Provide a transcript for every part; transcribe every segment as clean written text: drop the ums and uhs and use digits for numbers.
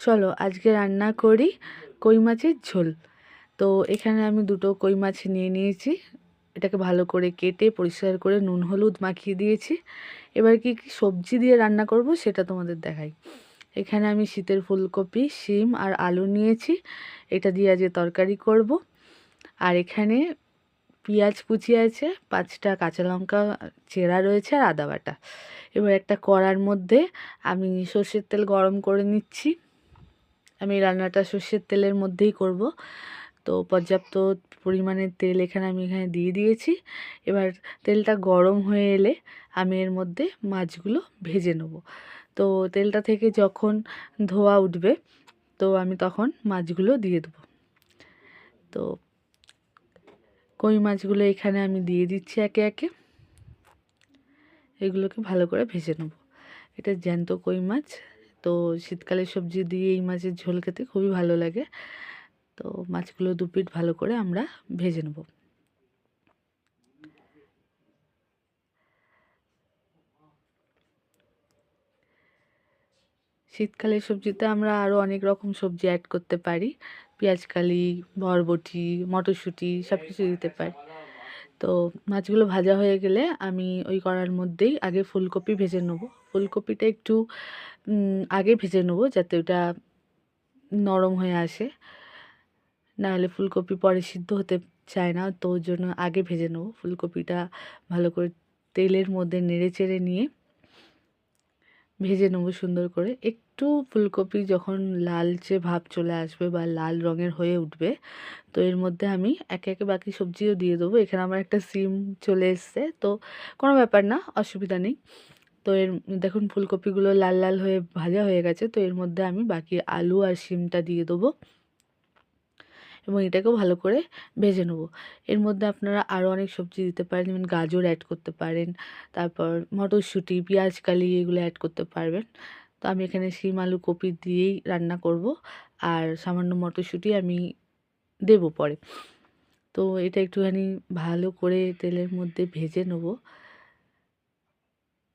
চলো আজকে রান্না করি কই মাছের ঝোল। তো এখানে আমি দুটো কই মাছ নিয়ে নিয়েছি। এটাকে ভালো করে কেটে পরিষ্কার করে নুন হলুদ মাখিয়ে দিয়েছি। এবার কি কি সবজি দিয়ে রান্না করব সেটা তোমাদের দেখাই। এখানে আমি শীতের ফুলকপি, শিম আর আলু নিয়েছি। এটা দিয়ে আজকে তরকারি করব। আর এখানে পেঁয়াজ কুচি আছে, 5টা কাঁচা লঙ্কা চেরা রয়েছে আর আদা বাটা। এবার একটা কড়ার মধ্যে আমি সর্ষের তেল গরম করে নিচ্ছি। আমি রান্নাটা সর্ষের তেলের মধ্যেই করব। তো পর্যাপ্ত পরিমাণের তেল এখানে দিয়ে দিয়েছি। এবার তেলটা গরম হয়ে এলে আমি এর মধ্যে মাছগুলো ভেজে নেব। তো তেলটা থেকে যখন ধোয়া উঠবে তো আমি তখন মাছগুলো দিয়ে দেবো। তো কই মাছগুলো এখানে আমি দিয়ে দিচ্ছি একে একে। এগুলোকে ভালো করে ভেজে নেব। এটা জ্যান্ত কই মাছ। তো শীতকালের সবজি দিয়ে এই মাছের ঝোল খেতে খুবই ভালো লাগে। তো মাছগুলো দু পিঠ ভালো করে আমরা ভেজে নেব। শীতকালের সবজিতে আমরা আরও অনেক রকম সবজি অ্যাড করতে পারি। পেঁয়াজকালি, বরবটি, মটরশুঁটি সব কিছু দিতে পারি। তো মাছগুলো ভাজা হয়ে গেলে আমি ওই কড়ার মধ্যেই আগে ফুলকপি ভেজে নেব। ফুলকপিটা একটু আগে ভেজে নেব যাতে ওটা নরম হয়ে আসে। নাহলে ফুলকপি পরে সিদ্ধ হতে চায় না, তো ওর জন্য আগে ভেজে নেব। ফুলকপিটা ভালো করে তেলের মধ্যে নেড়ে চেড়ে নিয়ে ভেজে নেব সুন্দর করে। একটু ফুলকপি যখন লালচে ভাব চলে আসবে বা লাল রঙের হয়ে উঠবে তো এর মধ্যে আমি একে একে বাকি সবজিও দিয়ে দেবো। এখানে আমার একটা সিম চলে এসছে, তো কোনো ব্যাপার না, অসুবিধা নেই। তো এর দেখুন ফুলকপিগুলো লাল লাল হয়ে ভাজা হয়ে গেছে। তো এর মধ্যে আমি বাকি আলু আর সিমটা দিয়ে দেবো এবং এটাকেও ভালো করে ভেজে নেব। এর মধ্যে আপনারা আরও অনেক সবজি দিতে পারেন, যেমন গাজর অ্যাড করতে পারেন, তারপর মটরশুঁটি, পেঁয়াজকালি এগুলো অ্যাড করতে পারবেন। তো আমি এখানে শিম আলু কপি দিয়েই রান্না করব, আর সামান্য মটরশুঁটি আমি দেবো পরে। তো এটা একটুখানি ভালো করে তেলের মধ্যে ভেজে নেব।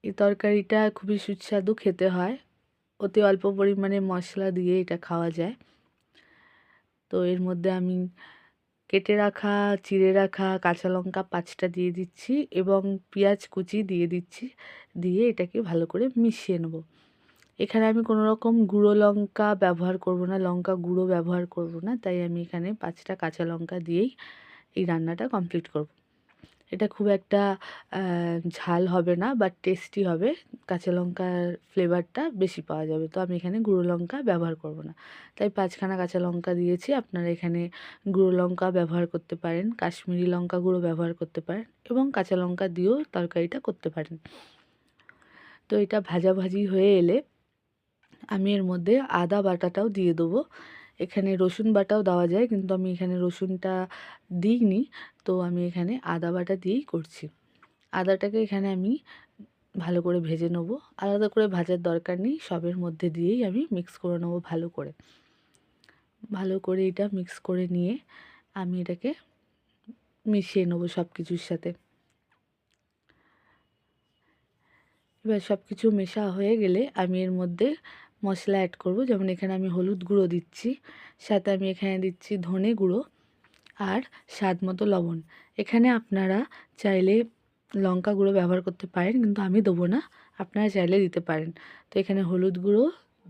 এই তরকারিটা খুবই সুস্বাদু খেতে হয়। অতি অল্প পরিমাণে মশলা দিয়ে এটা খাওয়া যায়। তো এর মধ্যে আমি কেটে রাখা, চিড়ে রাখা কাঁচা লঙ্কা 5টা দিয়ে দিচ্ছি এবং পেঁয়াজ কুচি দিয়ে দিচ্ছি। দিয়ে এটাকে ভালো করে মিশিয়ে নেব। এখানে আমি কোনো রকম গুঁড়ো লঙ্কা ব্যবহার করব না, লঙ্কা গুঁড়ো ব্যবহার করব না। তাই আমি এখানে 5টা কাঁচা লঙ্কা দিয়েই এই রান্নাটা কমপ্লিট করব। এটা খুব একটা ঝাল হবে না, বাট টেস্টি হবে। কাঁচা লঙ্কার ফ্লেভারটা বেশি পাওয়া যাবে। তো আমি এখানে গুঁড়ো লঙ্কা ব্যবহার করব না। তাই 5খানা কাঁচা লঙ্কা দিয়েছি। আপনারা এখানে গুঁড়ো লঙ্কা ব্যবহার করতে পারেন, কাশ্মীরি লঙ্কা গুঁড়ো ব্যবহার করতে পারেন এবং কাঁচা লঙ্কা দিয়েও তরকারিটা করতে পারেন। তো এটা ভাজাভাজি হয়ে এলে আমি এর মধ্যে আদা বাটাটাও দিয়ে দেবো। এখানে রসুন বাটাও দেওয়া যায়, কিন্তু আমি এখানে রসুনটা দিইনি। তো আমি এখানে আদা বাটা দিয়েই করছি। আদাটাকে এখানে আমি ভালো করে ভেজে নেবো। আলাদা করে ভাজার দরকার নেই, সবের মধ্যে দিয়েই আমি মিক্স করে নেবো ভালো করে। ভালো করে এটা মিক্স করে নিয়ে আমি এটাকে মিশিয়ে নেবো সব কিছুর সাথে। এবার সব কিছু মেশা হয়ে গেলে আমি এর মধ্যে মশলা অ্যাড করব। যেমন এখানে আমি হলুদ গুঁড়ো দিচ্ছি, সাথে আমি এখানে দিচ্ছি ধনে গুঁড়ো আর স্বাদ মতো লবণ। এখানে আপনারা চাইলে লঙ্কা গুঁড়ো ব্যবহার করতে পারেন, কিন্তু আমি দেবো না, আপনারা চাইলে দিতে পারেন। তো এখানে হলুদ গুঁড়ো,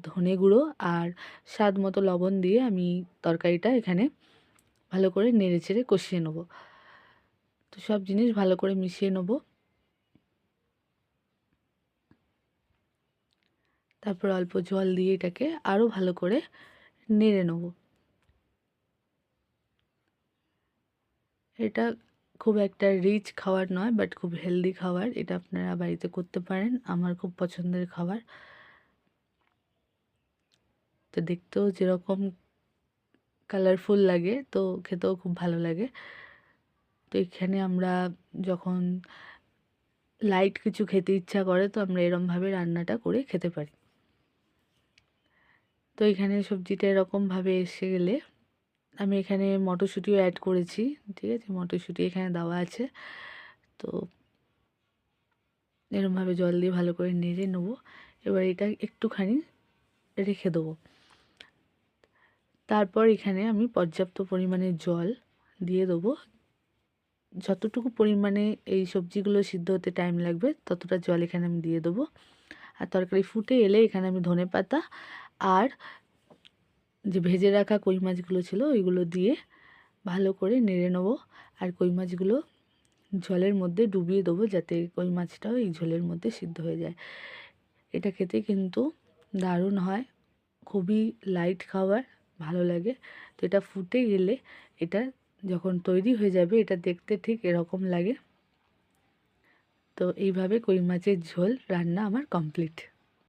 ধনে গুঁড়ো আর স্বাদ মতো লবণ দিয়ে আমি তরকারিটা এখানে ভালো করে নেড়ে চেড়ে কষিয়ে নেব। তো সব জিনিস ভালো করে মিশিয়ে নেব। তারপর অল্প জল দিয়ে এটাকে আরও ভালো করে নেড়ে নেব। এটা খুব একটা রিচ খাবার নয়, বাট খুব হেলদি খাবার। এটা আপনারা বাড়িতে করতে পারেন। আমার খুব পছন্দের খাবার। তো দেখতেও যেরকম কালারফুল লাগে, তো খেতেও খুব ভালো লাগে। তো এখানে আমরা যখন লাইট কিছু খেতে ইচ্ছা করে তো আমরা এরমভাবে রান্নাটা করে খেতে পারি। তো এখানে সবজিটা এরকমভাবে এসে গেলে আমি এখানে মটরশুঁটিও অ্যাড করেছি। ঠিক আছে, মটরশুঁটি এখানে দেওয়া আছে। তো এরমভাবে জল দিয়ে ভালো করে নেড়ে নেবো। এবার এটা একটুখানি রেখে দেবো। তারপর এখানে আমি পর্যাপ্ত পরিমাণে জল দিয়ে দেবো। যতটুকু পরিমাণে এই সবজিগুলো সিদ্ধ হতে টাইম লাগবে ততটা জল এখানে আমি দিয়ে দেবো। আর তরকারি ফুটে এলে এখানে আমি ধনেপাতা আর যে ভেজে রাখা কই মাছগুলো ছিল ওইগুলো দিয়ে ভালো করে নেড়ে নেবো। আর কই মাছগুলো জলের মধ্যে ডুবিয়ে দেবো যাতে কই মাছটাও এই ঝোলের মধ্যে সিদ্ধ হয়ে যায়। এটা খেতে কিন্তু দারুণ হয়, খুবই লাইট খাবার, ভালো লাগে। তো এটা ফুটে গেলে এটা যখন তৈরি হয়ে যাবে এটা দেখতে ঠিক এরকম লাগে। তো এইভাবে কই মাছের ঝোল রান্না আমার কমপ্লিট।